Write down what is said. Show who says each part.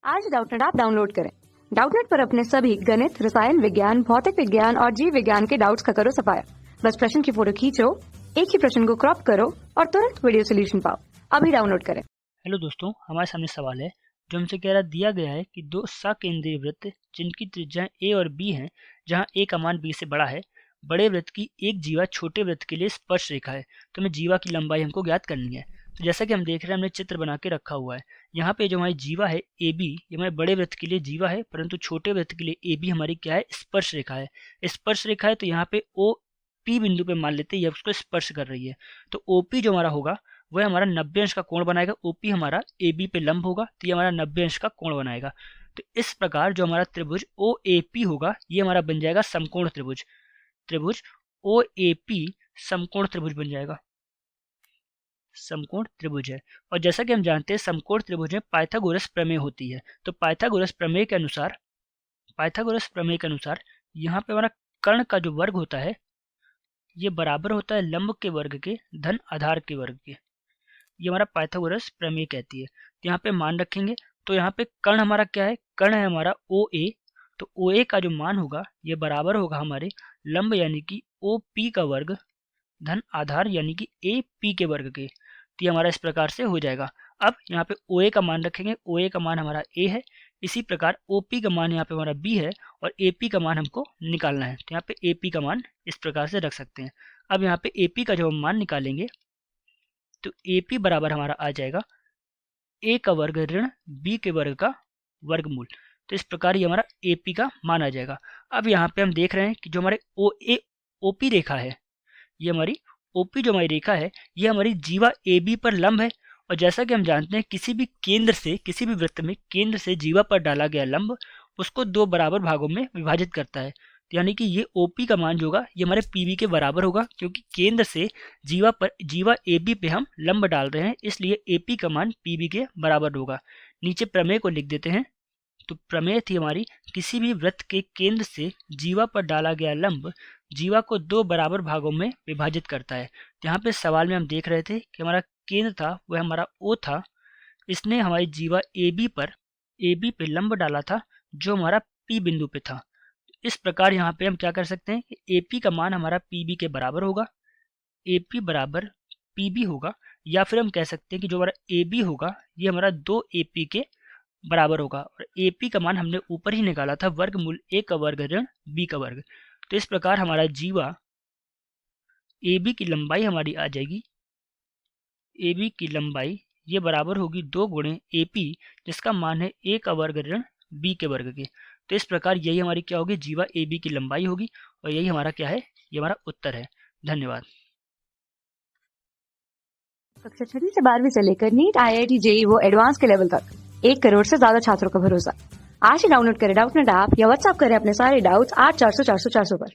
Speaker 1: आज Doubtnut app download करें। Doubtnut पर अपने सभी गणित, रसायन विज्ञान, भौतिक विज्ञान और जीव विज्ञान के डाउट्स का करो सफाया। बस प्रश्न की फोटो खींचो, एक ही प्रश्न को क्रॉप करो और तुरंत वीडियो सोल्यूशन पाओ। अभी डाउनलोड करें।
Speaker 2: हेलो दोस्तों, हमारे सामने सवाल है जो हमसे कह रहा दिया गया है कि दो सकेंद्रीय वृत्त जिनकी त्रिज्या ए और बी है, जहां ए का मान बी से बड़ा है, बड़े वृत्त की एक जीवा छोटे वृत्त के लिए स्पर्श रेखा है। तो हमें जीवा की लंबाई हमको ज्ञात करनी है। तो जैसा कि हम देख रहे हैं, हमने चित्र बना के रखा हुआ है। यहाँ पे जो हमारी जीवा है ए बी, ये हमारे बड़े वृत्त के लिए जीवा है, परंतु छोटे वृत्त के लिए ए बी हमारी क्या है, स्पर्श रेखा है। स्पर्श रेखा है तो यहाँ पे ओ पी बिंदु पे मान लेते हैं, ये उसको स्पर्श कर रही है। तो ओपी जो हमारा होगा वह हमारा 90 अंश का कोण बनाएगा। ओपी हमारा ए बी पे लंब होगा, तो ये हमारा 90 अंश का कोण बनाएगा। तो इस प्रकार जो हमारा त्रिभुज ओ ए पी होगा, ये हमारा बन जाएगा समकोण त्रिभुज। त्रिभुज ओ ए पी समकोण त्रिभुज बन जाएगा, समकोण त्रिभुज है। और जैसा कि हम जानते हैं, समकोण त्रिभुज में पाइथागोरस प्रमेय होती है। तो पाइथागोरस प्रमेय के अनुसार यहाँ पे हमारा कर्ण का जो वर्ग होता है, ये बराबर होता है लंब के वर्ग के धन आधार के वर्ग के। ये हमारा पाइथागोरस प्रमेय कहती है। तो यहाँ पे मान रखेंगे। तो यहाँ पे कर्ण हमारा क्या है, कर्ण है हमारा ओ ए। तो ओ ए का जो मान होगा ये बराबर होगा हमारे लंब यानी कि ओ पी का वर्ग धन आधार यानी कि ए पी के वर्ग के। तो ये हमारा इस प्रकार से हो जाएगा। अब यहाँ पे ओ ए का मान रखेंगे। ओ ए का मान हमारा ए है। इसी प्रकार ओ पी का मान यहाँ पे हमारा बी है और ए पी का मान हमको निकालना है। तो यहाँ पे ए पी का मान इस प्रकार से रख सकते हैं। अब यहाँ पे ए पी का जब हम मान निकालेंगे तो ए पी बराबर हमारा आ जाएगा ए का वर्ग ऋण बी के वर्ग का वर्गमूल। तो इस प्रकार ये हमारा ए पी का मान आ जाएगा। अब यहाँ पे हम देख रहे हैं कि जो हमारे ओ पी रेखा है, ये हमारी ओपी जो हमारी रेखा है, ये हमारी जीवा ए बी पर लंब है। और जैसा कि हम जानते हैं, किसी भी वृत्त में केंद्र से जीवा पर डाला गया लंब उसको दो बराबर भागों में विभाजित करता है। तो यानी कि ये ओपी का मान जो होगा ये हमारे पीबी के बराबर होगा, क्योंकि केंद्र से जीवा ए बी पे हम लंब डाल रहे हैं, इसलिए एपी का मान पीबी के बराबर होगा। नीचे प्रमेय को लिख देते हैं। तो प्रमेय थी हमारी, किसी भी वृत्त के केंद्र से जीवा पर डाला गया लंब जीवा को दो बराबर भागों में विभाजित करता है। यहाँ पे सवाल में हम देख रहे थे कि हमारा केंद्र था वह हमारा ओ था। इसने हमारी जीवा ए बी पे लंब डाला था जो हमारा पी बिंदु पे था। इस प्रकार यहाँ पे हम क्या कर सकते हैं कि ए पी का मान हमारा पी बी के बराबर होगा, ए पी बराबर पी बी होगा। या फिर हम कह सकते हैं कि जो हमारा ए बी होगा ये हमारा 2 ए पी के बराबर होगा। और ए पी का मान हमने ऊपर ही निकाला था, वर्गमूल ए का वर्ग ऋण बी का वर्ग। तो इस प्रकार हमारा जीवा ए बी की लंबाई हमारी आ जाएगी, ए बी की लंबाई ये बराबर होगी 2 गुणे ए पी, जिसका मान है ए का वर्ग ऋण बी के वर्ग के। तो इस प्रकार यही हमारी क्या होगी, जीवा ए बी की लंबाई होगी। और यही हमारा क्या है, ये हमारा उत्तर है। धन्यवाद।
Speaker 1: कक्षा 6 से 12वीं से लेकर नीट, IIT, JEE वो एडवांस के लेवल तक 1 करोड़ से ज्यादा छात्रों का भरोसा। आज ही डाउनलोड करें डाउटनेट ऐप या व्हाट्सएप करें अपने सारे डाउट्स 8400 400 400 पर।